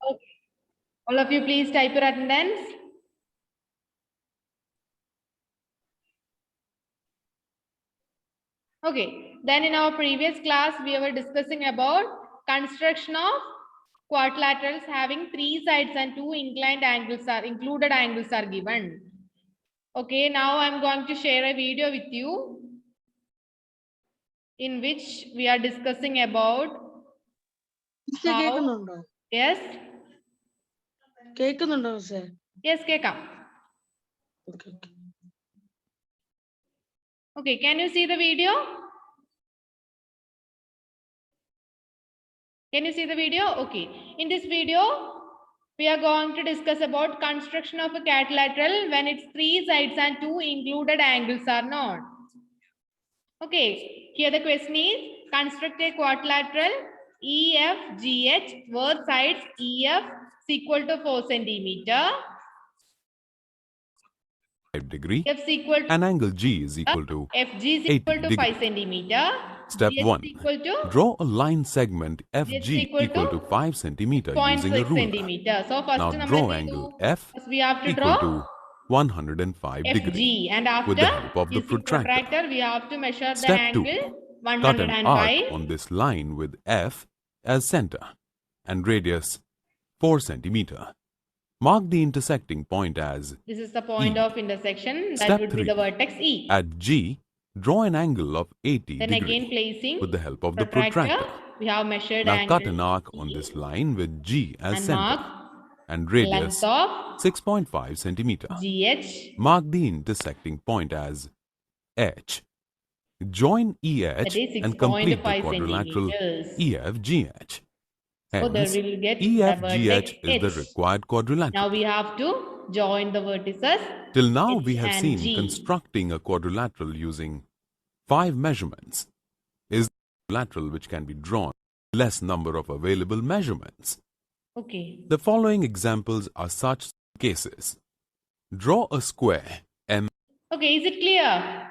Okay. All of you, please type your attendance. Okay. Then in our previous class, we were discussing about construction of quadrilaterals having 3 sides and 2 inclined angles are included angles are given. Okay. Now I'm going to share a video with you in which we are discussing about how. Yes. Yes, Keka. Okay, can you see the video? Can you see the video? Okay. In this video, we are going to discuss about construction of a quadrilateral when its 3 sides and 2 included angles are known. Okay, here the question is, construct a quadrilateral EFGH where sides EF is equal to 4 centimeter. degree F is equal to and angle G is equal to FG is 80 equal to degree. 5 centimeter. Step GH 1. is equal to Draw a line segment GH is FG equal to 5 centimeter using a 0.6 ruler. centimeter. So first Now draw angle F we have to equal draw to 105 degree FG, and after with the help of the using protractor. we have to measure the Step 2. angle Cut an arc 105. on this line with F as center and radius 4 centimeter. Mark the intersecting point as This is the point E. of intersection. That Step would 3. be the vertex E. At G, draw an angle of 80 Then degree again placing with the help of the protractor. we have measured Now angle cut an arc E on this line with G as and center mark and length radius of 6.5 centimeter. GH. Mark the intersecting point as H. Join EH is and complete the 6.5 quadrilateral centimeters. EFGH. So there Hence, will get the vertex EFGH is the H. required quadrilateral. Now we have to join the vertices. Till now, H we have and seen G. constructing a quadrilateral using 5 measurements is the lateral which can be drawn less number of available measurements. Okay. The following examples are such cases. Draw a square M. Okay, is it clear?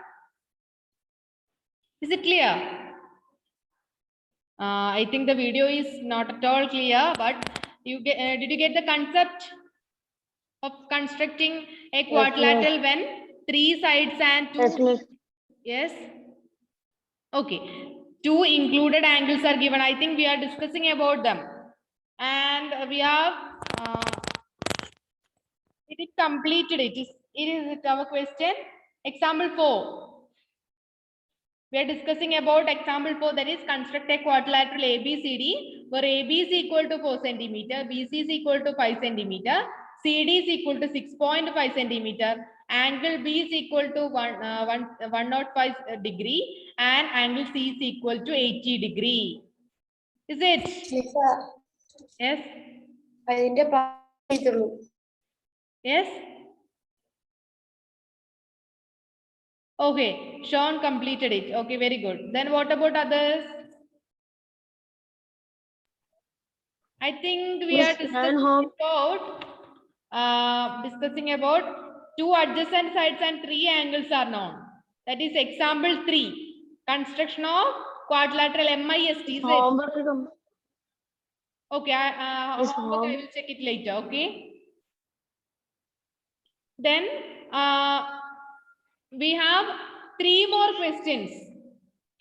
Is it clear? I think the video is not at all clear, but you get, did you get the concept of constructing a quadrilateral when 3 sides and 2? Yes. Okay. 2 included angles are given. I think we are discussing about them. And we have it completed it. It is our question. Example 4. We are discussing about example 4, that is construct a quadrilateral ABCD where AB is equal to 4 centimeter, BC is equal to 5 centimeter, CD is equal to 6.5 centimeter, angle B is equal to 105 degree, and angle C is equal to 80 degree. Is it? Yes. Yes. Okay, Sean completed it. Okay, very good. Then what about others? I think we are discussing about 2 adjacent sides and 3 angles are known. That is example 3. Construction of quadrilateral MIST. Is it? Okay, I will check it later. Okay. Then we have 3 more questions.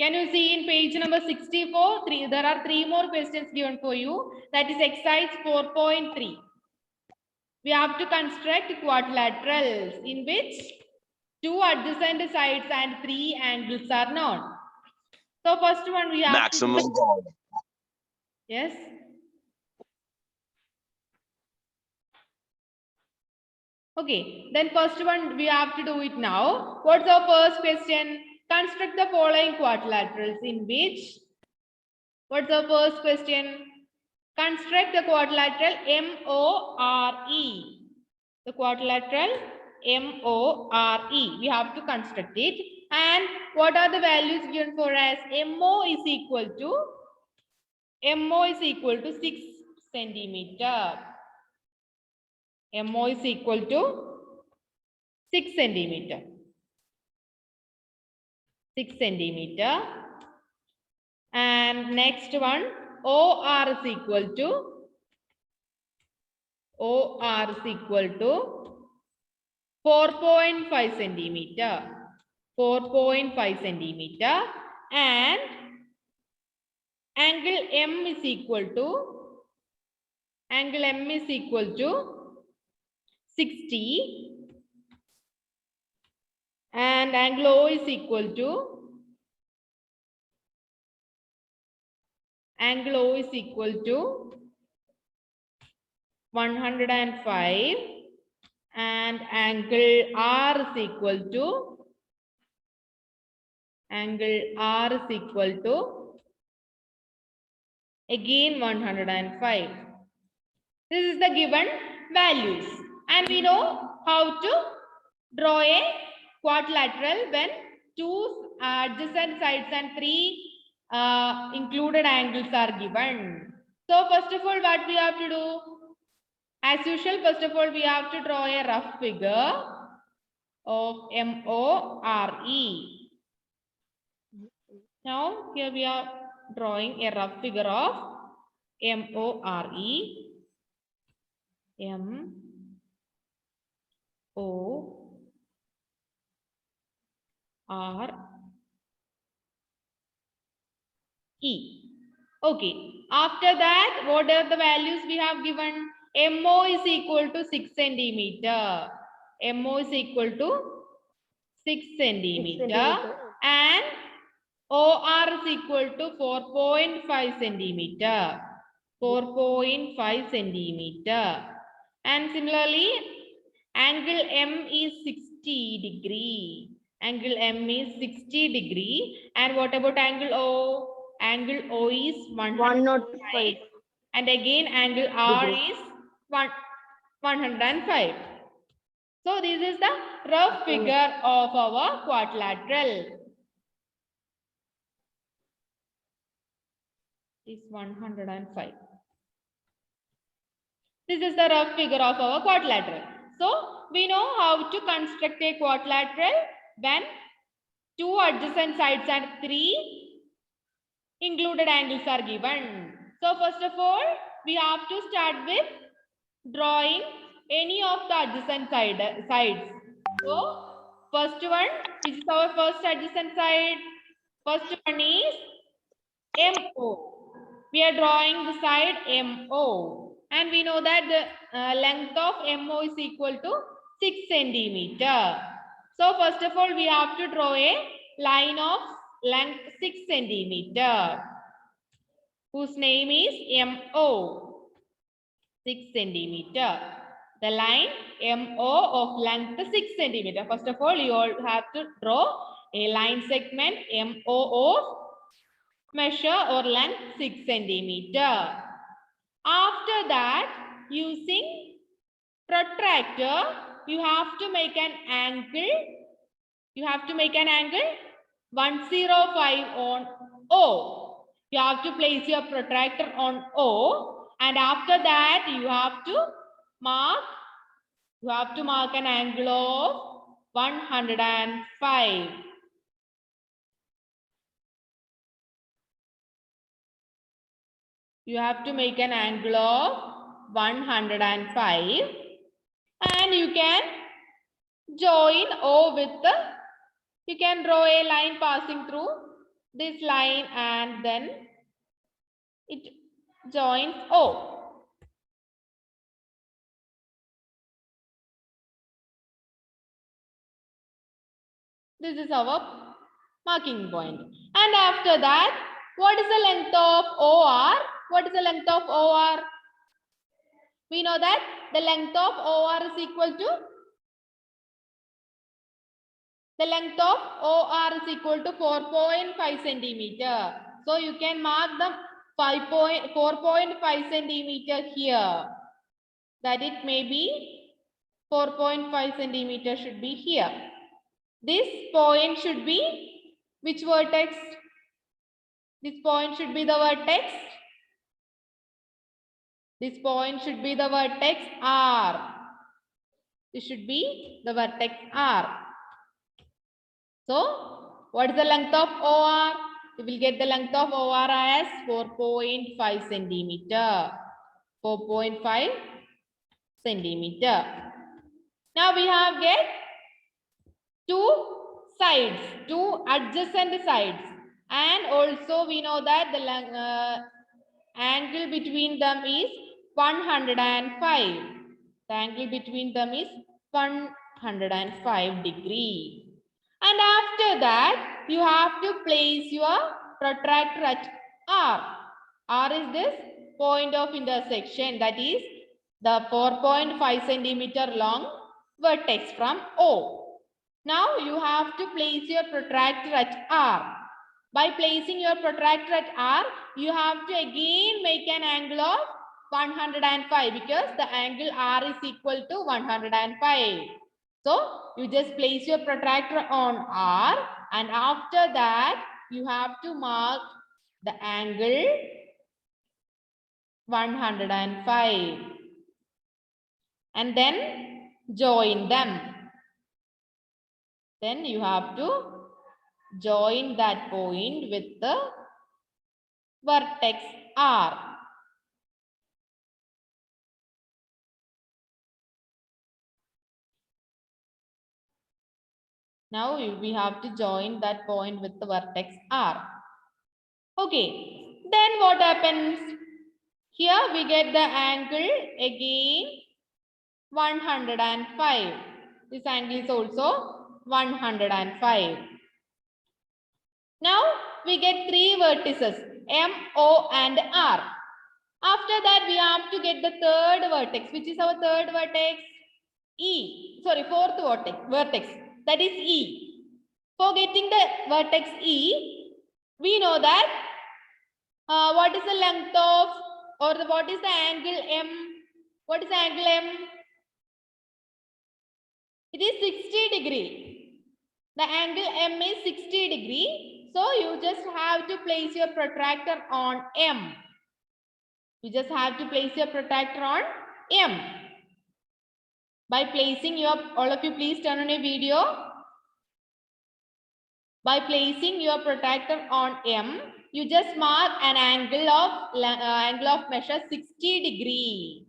Can you see in page number 64? There are 3 more questions given for you. That is exercise 4.3. We have to construct quadrilaterals in which 2 adjacent sides and 3 angles are known. So first one we have maximum. Yes. Okay, then first one we have to do it now. What's our first question? Construct the following quadrilaterals in which, what's our first question? Construct the quadrilateral MORE. The quadrilateral MORE. We have to construct it. And what are the values given for us? MO is equal to 6 centimeter. MO is equal to 6 centimeter. 6 centimeter. And next one, OR is equal to OR is equal to 4.5 centimeter. 4.5 centimeter, and angle M is equal to 60, and angle O is equal to 105, and angle R is equal to again 105. This is the given values, and we know how to draw a quadrilateral when two adjacent sides and three included angles are given. So first of all, what we have to do? As usual, first of all, we have to draw a rough figure of MORE. Now here we are drawing a rough figure of MORE. MORE. Okay. After that, what are the values we have given? MO is equal to 6 centimeter. MO is equal to 6 centimeter. And OR is equal to 4.5 centimeter. 4.5 centimeter. And similarly, angle M is 60 degree. Angle M is 60 degree. And what about angle O? Angle O is 105. And again, angle R is 105. So this is the rough figure of our quadrilateral. Is 105. This is the rough figure of our quadrilateral. So we know how to construct a quadrilateral when two adjacent sides and three included angles are given. So first of all, we have to start with drawing any of the adjacent sides. So first one, which is our first adjacent side? First one is MO. We are drawing the side MO, and we know that the length of MO is equal to 6 centimeter. So first of all, we have to draw a line of length 6 centimeter, whose name is MO. 6 centimeter. The line MO of length 6 centimeter. First of all, you all have to draw a line segment MO of measure or length 6 centimeter. After that, using protractor, you have to make an angle. You have to make an angle 105 on O. You have to place your protractor on O, and after that, you have to mark an angle of 105. You have to make an angle of 105, and you can join O with you can draw a line passing through this line, and then it joins O. This is our marking point. And after that, what is the length of OR? What is the length of OR? We know that the length of OR is equal to 4.5 centimeter. So you can mark the 4.5 centimeter here. That it may be 4.5 centimeter should be here. This point should be which vertex? This point should be the vertex. This point should be the vertex R. This should be the vertex R. So, what is the length of OR? We will get the length of OR as 4.5 centimeter. 4.5 centimeter. Now we have get two sides, two adjacent sides, and also we know that the angle between them is 105. The angle between them is 105 degree. And after that, you have to place your protractor at R. R is this point of intersection, that is the 4.5 centimeter long vertex from O. Now you have to place your protractor at R. By placing your protractor at R, you have to again make an angle of 105 because the angle R is equal to 105. So you just place your protractor on R, and after that you have to mark the angle 105 and then join them. Then you have to join that point with the vertex R. Now we have to join that point with the vertex R. Okay, then what happens? Here we get the angle again 105. This angle is also 105. Now we get three vertices M, O and R. After that we have to get the third vertex. Which is our third vertex? E. Sorry, fourth vertex. That is E. For getting the vertex E, we know that what is the length of, or what is the angle M? What is the angle M? It is 60 degree. The angle M is 60 degree. So you just have to place your protractor on M. You just have to place your protractor on M. By placing your, all of you please turn on a video. By placing your protractor on M, you just mark an angle of measure 60 degree.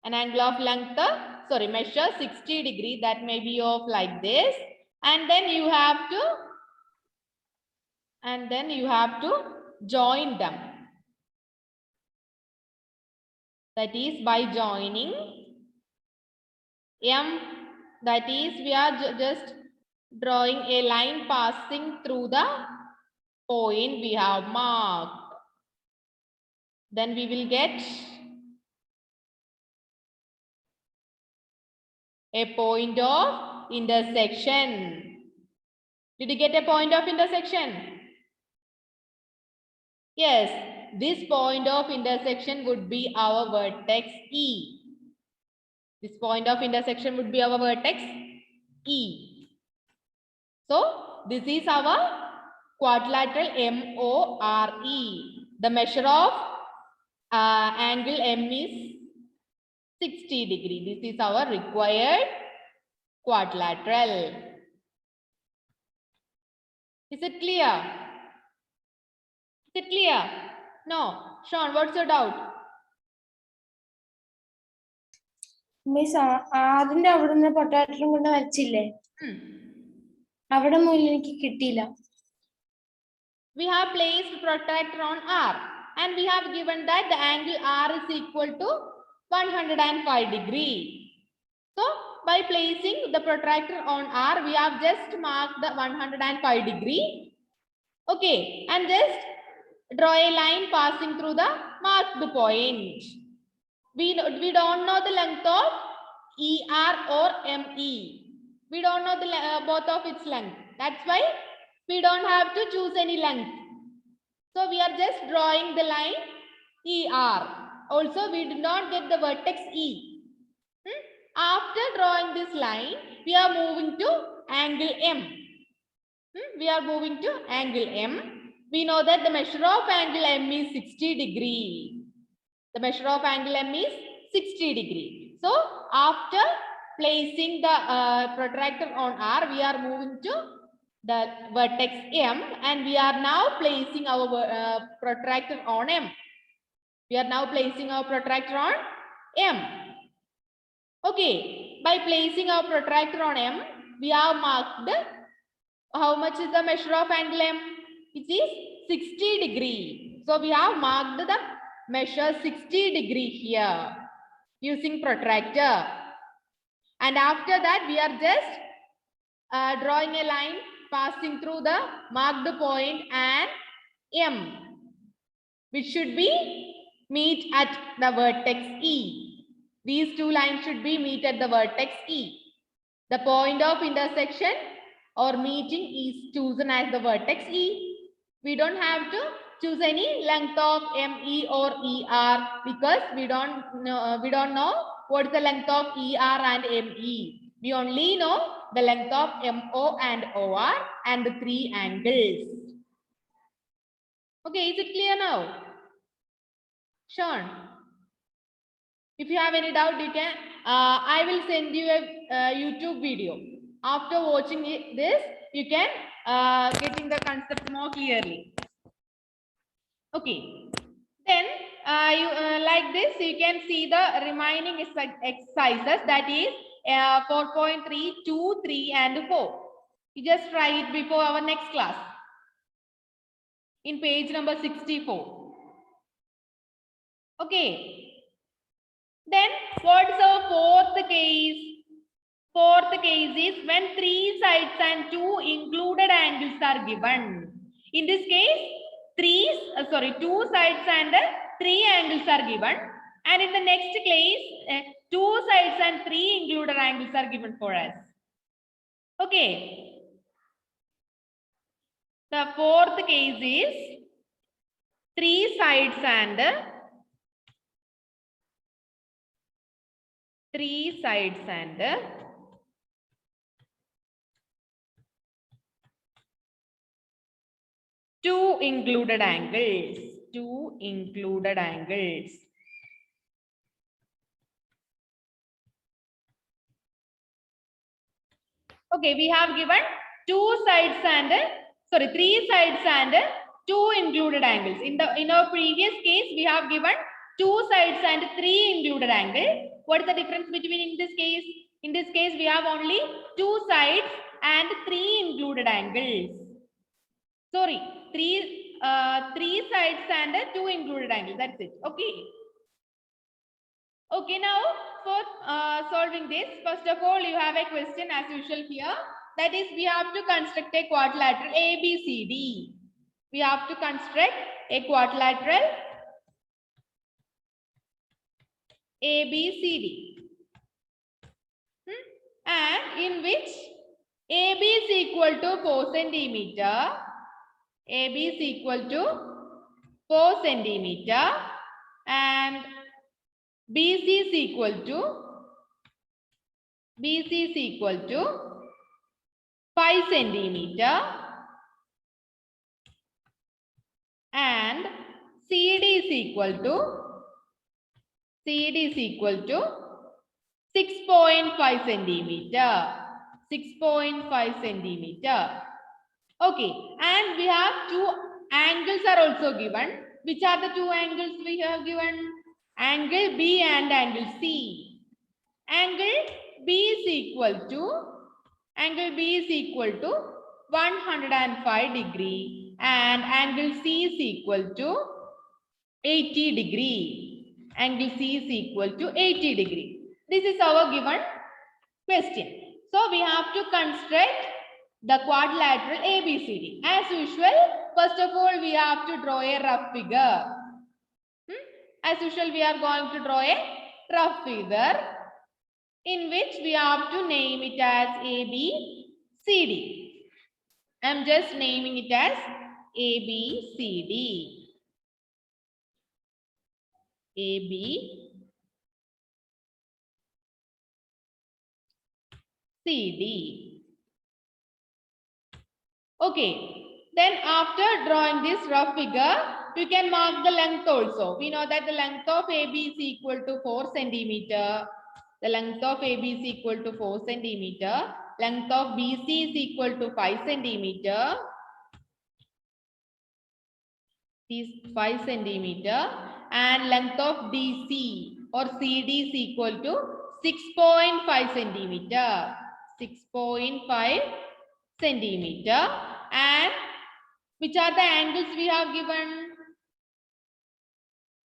An angle of length, sorry, measure 60 degree, that may be of like this. And then you have to join them. That is by joining M, that is we are just drawing a line passing through the point we have marked. Then we will get a point of intersection. Did you get a point of intersection? Yes, this point of intersection would be our vertex E. This point of intersection would be our vertex E. So this is our quadrilateral MORE. The measure of angle M is 60 degree. This is our required quadrilateral. Is it clear? Is it clear? No. Sean, what's your doubt? Miss, അതിന്റെ അവിടുന്ന് പൊട്ടാറ്ററും കൊണ്ട് വരച്ചില്ലേ? അവിടെ മുന്നിൽ എനിക്ക് കിട്ടിയില്ല. We have placed protractor on R and we have given that the angle R is equal to 105 degree. So by placing the protractor on R, we have just marked the 105 degree. Okay, and just draw a line passing through the marked point. We don't know the length of ER or ME. We don't know the both of its length. That's why we don't have to choose any length. So we are just drawing the line ER. Also, we did not get the vertex E. After drawing this line, we are moving to angle M. We are moving to angle M. We know that the measure of angle M is 60 degree. The measure of angle M is 60 degree. So after placing the protractor on R, we are moving to the vertex M and we are now placing our protractor on M. We are now placing our protractor on M. Okay, by placing our protractor on M, we have marked how much is the measure of angle M? It is 60 degree. So we have marked the measure 60 degree here using protractor. And after that, we are just drawing a line passing through the marked point and M, which should be meet at the vertex E. These two lines should be meet at the vertex E. The point of intersection or meeting is chosen as the vertex E. We don't have to choose any length of ME or ER because we don't know what is the length of ER and ME. We only know the length of MO and OR and the three angles. Okay, is it clear now? Sean, if you have any doubt, you can. I will send you a YouTube video. After watching this, you can getting the concept more clearly. Okay. Then you like this, you can see the remaining exercises, that is 4.3, 2, 3, and 4. You just try it before our next class in page number 64. Okay. Then what is our fourth case? Fourth case is when 3 sides and 2 included angles are given. In this case, 2 sides and 3 angles are given. And in the next case, 2 sides and 3 included angles are given for us. Okay. The fourth case is 3 sides and 2 included angles. 2 included angles. Okay, we have given 3 sides and 2 included angles. In our previous case, we have given 2 sides and 3 included angles. What is the difference between in this case? In this case, we have only 2 sides and 3 included angles. Sorry, 3 sides and 2 included angles. That's it. Okay. Okay, now for solving this, first of all, you have a question as usual here. That is, we have to construct a quadrilateral ABCD. We have to construct a quadrilateral ABCD. And in which AB is equal to 4 centimeter. AB is equal to 4 centimeter. And BC is equal to 5 centimeter, and CD is equal to 6.5 centimeter. 6.5 centimeter. Okay, and we have 2 angles are also given. Which are the 2 angles we have given? Angle B and angle C. Angle B is equal to 105 degree and angle C is equal to 80 degree. Angle C is equal to 80 degree. This is our given question. So we have to construct the quadrilateral ABCD. As usual, first of all, we have to draw a rough figure. As usual, we are going to draw a rough figure in which we have to name it as ABCD. I am just naming it as ABCD. ABCD. Okay. Then after drawing this rough figure, we can mark the length also. We know that the length of AB is equal to 4 centimeter. The length of AB is equal to 4 centimeter. Length of BC is equal to 5 centimeter. Is 5 centimeter. And length of DC or CD is equal to 6.5 centimeter. 6.5 centimeter. And which are the angles we have given?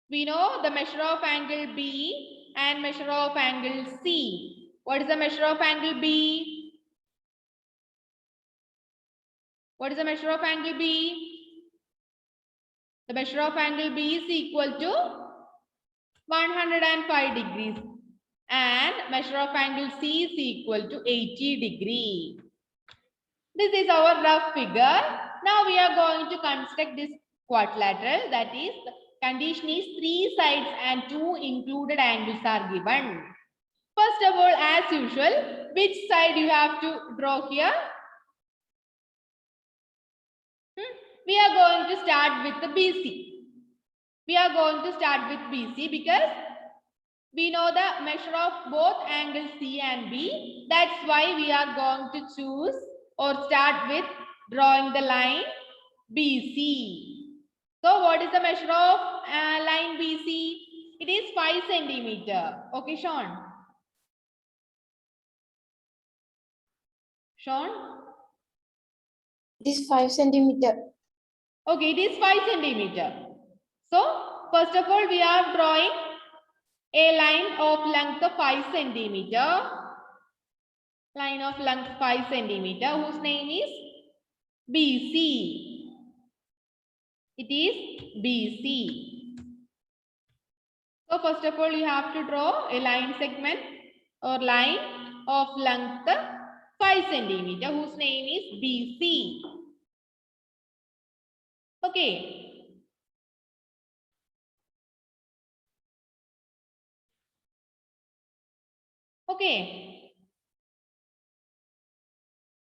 We know the measure of angle B and measure of angle C. What is the measure of angle B? What is the measure of angle B? The measure of angle B is equal to 105 degrees and measure of angle C is equal to 80 degree. This is our rough figure. Now we are going to construct this quadrilateral. That is, the condition is 3 sides and 2 included angles are given. First of all, as usual, which side you have to draw here? We are going to start with the BC. We are going to start with BC because we know the measure of both angles C and B. That's why we are going to choose or start with drawing the line BC. So what is the measure of line BC? It is 5 centimeter. Okay, Sean. Sean? It is 5 centimeter. Okay, it is 5 centimeter. So, first of all, we are drawing a line of length of 5 centimeter. Line of length 5 centimeter, whose name is BC. It is BC. So, first of all, you have to draw a line segment or line of length 5 centimeter, whose name is BC. Okay. Okay.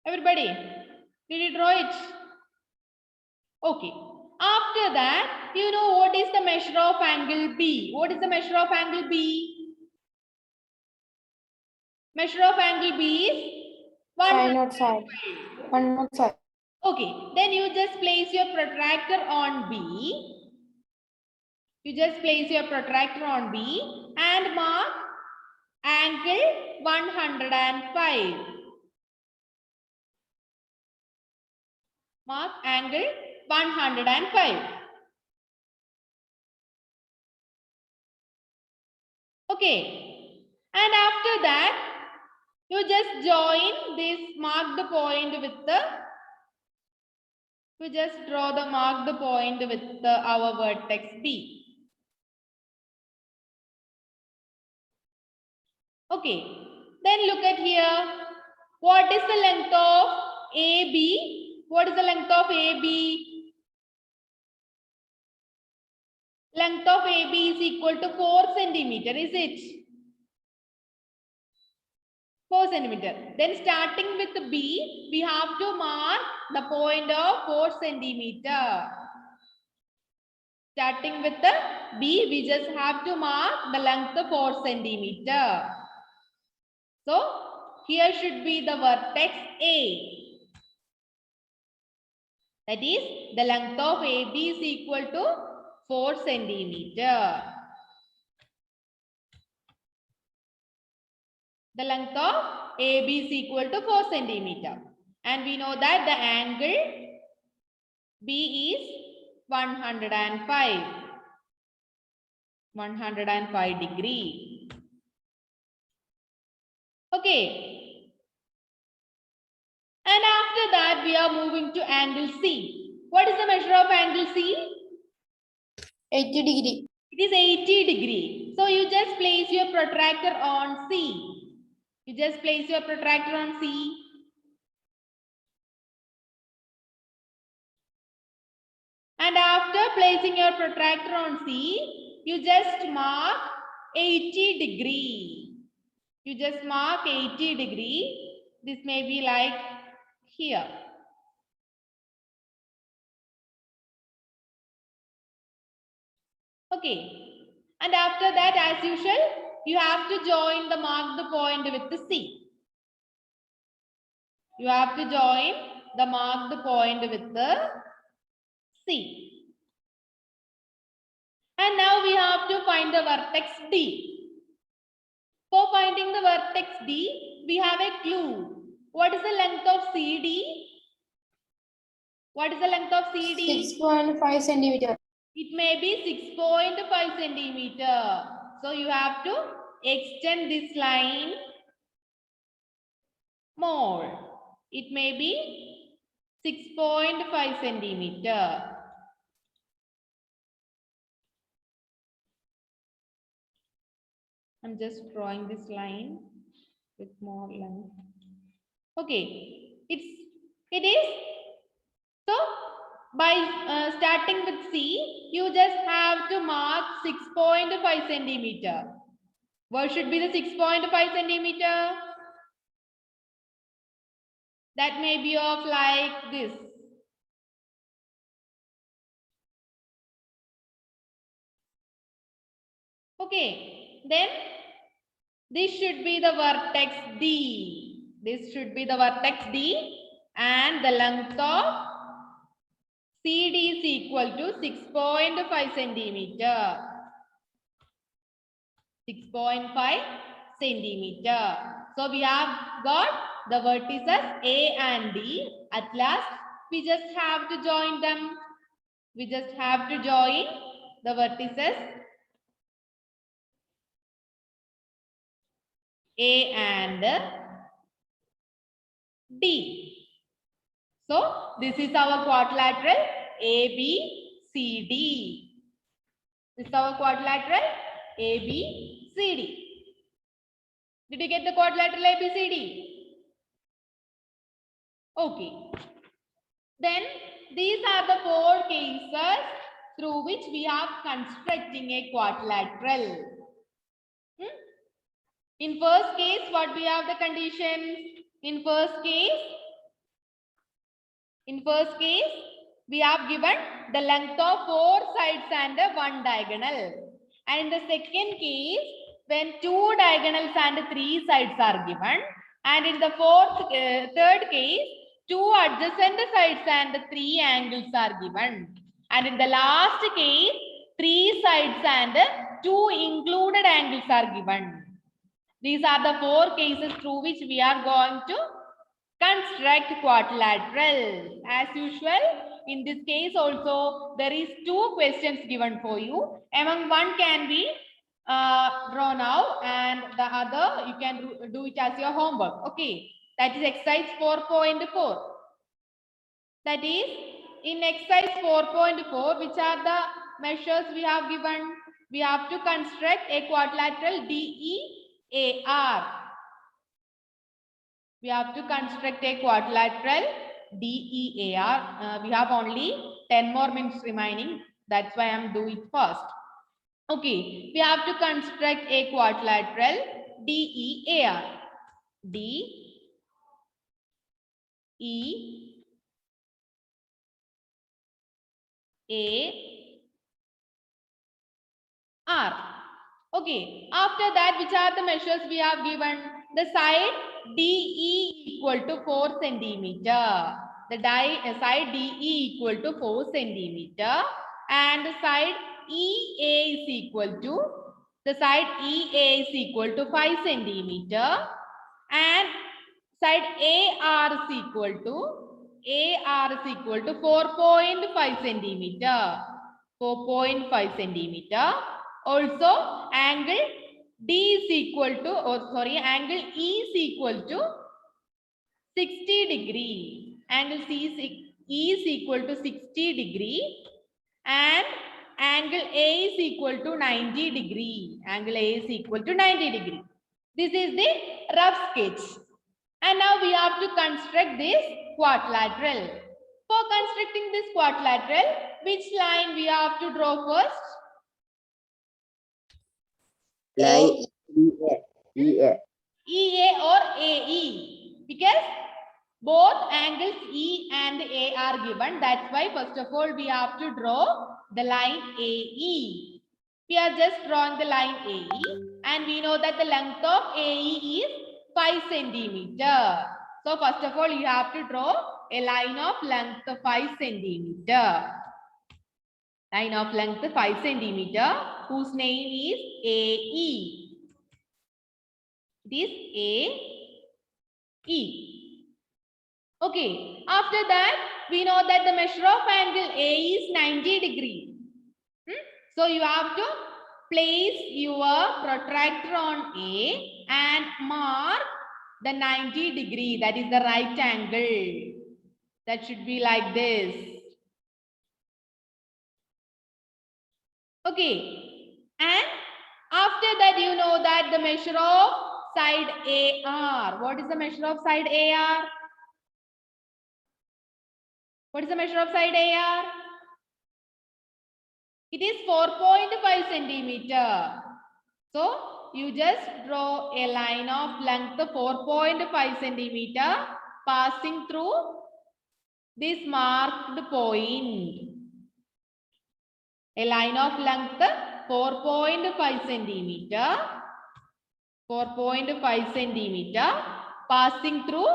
Everybody, did you draw it? Okay. After that, you know what is the measure of angle B? What is the measure of angle B? Measure of angle B is 505. 105. Okay. Then you just place your protractor on B. You just place your protractor on B and mark angle 105. Mark angle 105. Okay. And after that, you just join this marked point with the, you just draw the marked point with our vertex B. Okay. Then look at here. What is the length of AB? What is the length of AB? Length of AB is equal to 4 centimeter, is it? 4 centimeter. Then starting with B, we have to mark the point of 4 centimeter. Starting with the B, we just have to mark the length of 4 centimeter. So, here should be the vertex A. That is, the length of AB is equal to 4 centimeter. The length of AB is equal to 4 centimeter. And we know that the angle B is 105. 105 degree. Okay. And after that, we are moving to angle C. What is the measure of angle C? 80 degree. It is 80 degree. So you just place your protractor on C. You just place your protractor on C. And after placing your protractor on C, you just mark 80 degree. You just mark 80 degree. This may be like here. Okay. And after that, as usual, you have to join the marked point with the C. You have to join the marked point with the C. And now we have to find the vertex D. For finding the vertex D, we have a clue. What is the length of CD? What is the length of CD? 6.5 centimeter. It may be 6.5 centimeter. So you have to extend this line more. It may be 6.5 centimeter. I'm just drawing this line with more length. Okay, it is. So by starting with C, you just have to mark 6.5 centimeter. What should be the 6.5 centimeter? That may be of like this. Okay, then this should be the vertex D. This should be the vertex D, and the length of CD is equal to 6.5 centimeter. 6.5 centimeter. So we have got the vertices A and D. At last, we just have to join them. We just have to join the vertices A and D. So this is our quadrilateral ABCD. This is our quadrilateral ABCD. Did you get the quadrilateral ABCD? Okay. Then these are the four cases through which we are constructing a quadrilateral. In first case, what we have the conditions? In first case, we have given the length of 4 sides and 1 diagonal. And in the second case, when 2 diagonals and 3 sides are given. And in the third case, 2 adjacent sides and 3 angles are given. And in the last case, 3 sides and 2 included angles are given. These are the 4 cases through which we are going to construct quadrilateral. As usual, in this case also, there is 2 questions given for you. Among one can be draw now, and the other you can do it as your homework. Okay, that is exercise 4.4. That is, in exercise 4.4, which are the measures we have given? We have to construct a quadrilateral DEAR. We have to construct a quadrilateral DEAR. We have only 10 more minutes remaining. That's why I'm doing it first. Okay, we have to construct a quadrilateral DEAR. DEAR. Okay, after that, which are the measures we have given? The side DE equal to 4 centimeter. The side DE equal to 4 centimeter. And the side EA is equal to, the side EA is equal to 5 centimeter. And side AR is equal to 4.5 centimeter. 4.5 centimeter. Also, angle D is equal to, angle E is equal to 60 degree. Angle E is equal to 60 degree. And angle A is equal to 90 degree. Angle A is equal to 90 degree. This is the rough sketch. And now we have to construct this quadrilateral. For constructing this quadrilateral, which line we have to draw first? Line EA. EA or AE, because both angles E and A are given. That's why first of all we have to draw the line AE. We are just drawing the line AE, and we know that the length of AE is 5 centimeter. So first of all you have to draw a line of length of 5 centimeter. Line of length 5 centimeter, whose name is AE. It is AE. Okay. After that, we know that the measure of angle A is 90 degree. So you have to place your protractor on A and mark the 90 degree. That is the right angle. That should be like this. Okay. And after that, you know that the measure of side AR. What is the measure of side AR? What is the measure of side AR? It is 4.5 centimeter. So you just draw a line of length 4.5 centimeter passing through this marked point. A line of length 4.5 centimeter. 4.5 centimeter passing through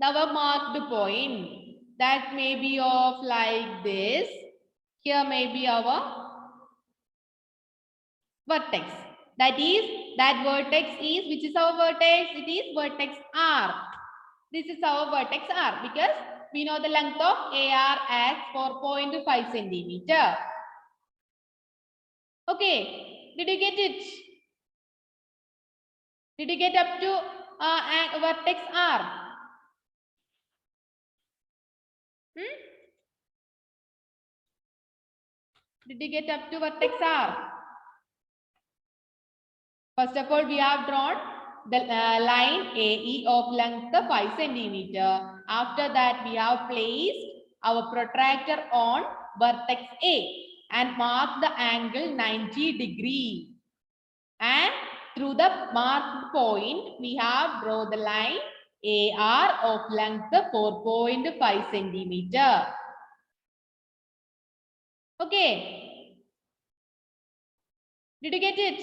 our marked point. That may be of like this. Here may be our vertex. That is, that vertex is, which is our vertex? It is vertex R. This is our vertex R because we know the length of AR as 4.5 centimeter. Okay, did you get it? Did you get up to vertex R? Did you get up to vertex R? First of all, we have drawn the line AE of length 5 centimeter. After that, we have placed our protractor on vertex A and marked the angle 90 degree. And through the marked point, we have drawn the line AR of length 4.5 centimeter. Okay. Did you get it?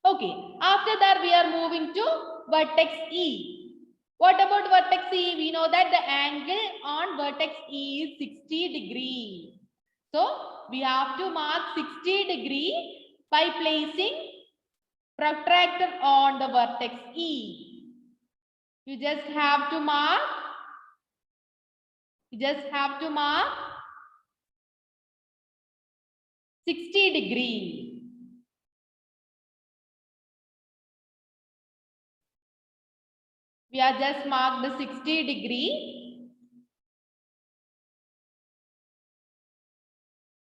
Okay. After that, we are moving to vertex E. What about vertex E? We know that the angle on vertex E is 60 degree. So we have to mark 60 degree by placing protractor on the vertex E. You just have to mark. You just have to mark 60 degree. We are just marked the 60 degree.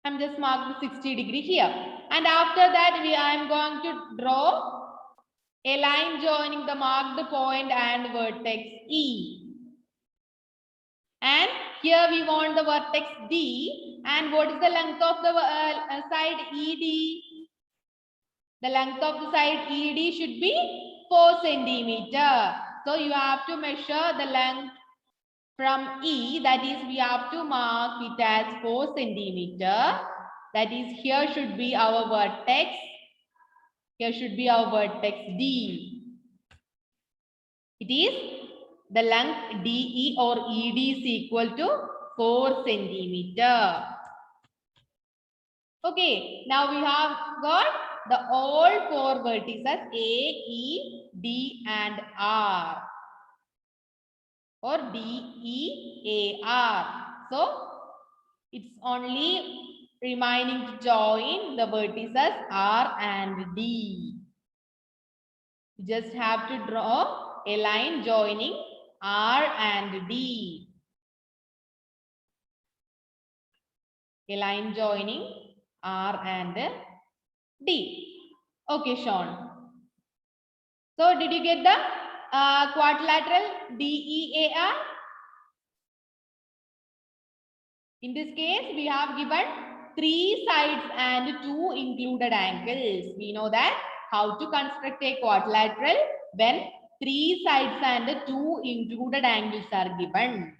I'm just marked the 60 degree here. And after that, I am going to draw a line joining the marked point and vertex E. And here we want the vertex D. And what is the length of the side ED? The length of the side ED should be 4 centimeter. So you have to measure the length from E. That is, we have to mark it as 4 centimeter. That is, here should be our vertex. Here should be our vertex D. It is the length DE or ED is equal to 4 centimeter. Okay, now we have got the all 4 vertices A, E, D and R, or D, E, A, R. So it's only remaining to join the vertices R and D. You just have to draw a line joining R and D. A line joining R and D. Okay, Sean. So did you get the quadrilateral DEAR? In this case, we have given 3 sides and 2 included angles. We know that how to construct a quadrilateral when 3 sides and 2 included angles are given.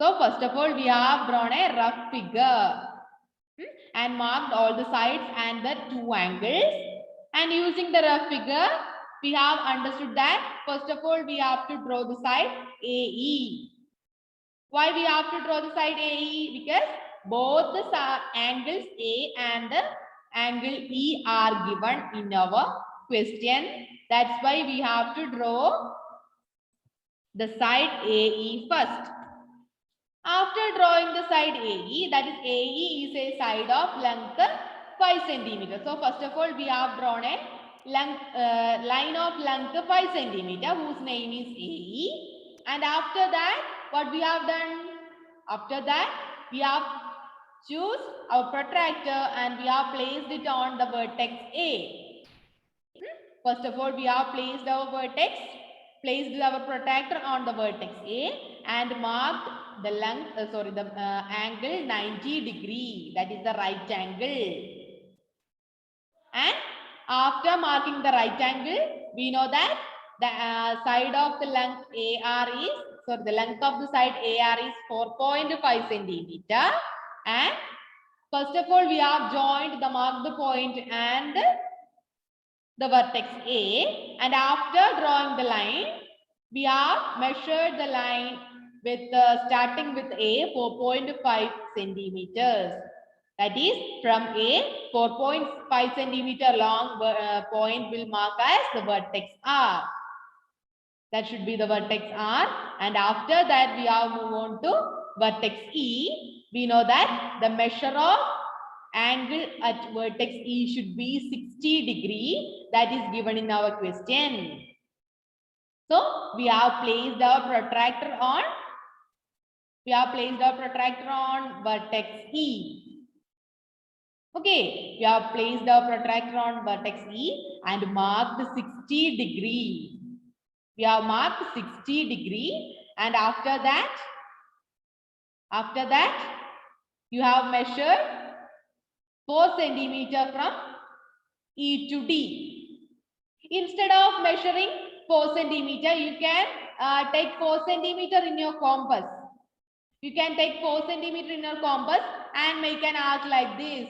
So first of all, we have drawn a rough figure and marked all the sides and the 2 angles. And using the rough figure, we have understood that first of all, we have to draw the side AE. Why we have to draw the side AE? Because both the angles A and the angle E are given in our question. That's why we have to draw the side AE first. After drawing the side AE, that is AE is a side of length 5 centimeter. So first of all, we have drawn a line of length 5 centimeter whose name is AE. And after that, what we have done? After that, we have choose our protractor and we have placed it on the vertex A. First of all, we have placed our protractor on the vertex A and marked the length, angle 90 degree. That is the right angle. And after marking the right angle, we know that the side of the length AR is, the length of the side AR is 4.5 centimeter. And first of all, we have joined the marked point and the vertex A, and after drawing the line, we have measured the line with starting with A 4.5 centimeters. That is, from A 4.5 centimeter long point will mark as the vertex R. That should be the vertex R. And after that, we have move on to vertex E. We know that the measure of angle at vertex E should be 60 degree. That is given in our question. So we have placed our protractor on. Vertex E. Okay, we have placed our protractor on vertex E and marked 60 degree. We have marked 60 degree, and after that, you have measured 4 centimeter from E to D. Instead of measuring 4 centimeter, you can take 4 centimeter in your compass. You can take 4 centimeter in your compass and make an arc like this.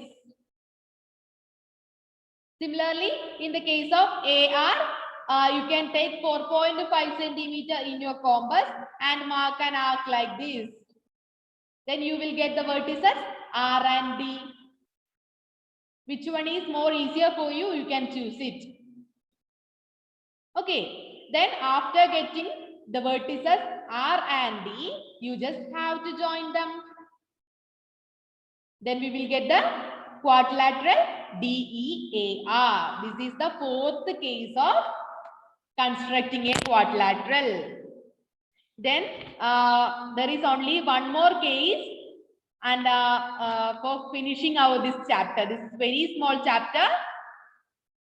Similarly, in the case of AR, you can take 4.5 centimeter in your compass and mark an arc like this. Then you will get the vertices R and D. Which one is more easier for you? You can choose it. Okay. Then after getting the vertices R and D, you just have to join them. Then we will get the quadrilateral DEAR. This is the fourth case of constructing a quadrilateral. Then there is only one more case, and for finishing this chapter. This is very small chapter.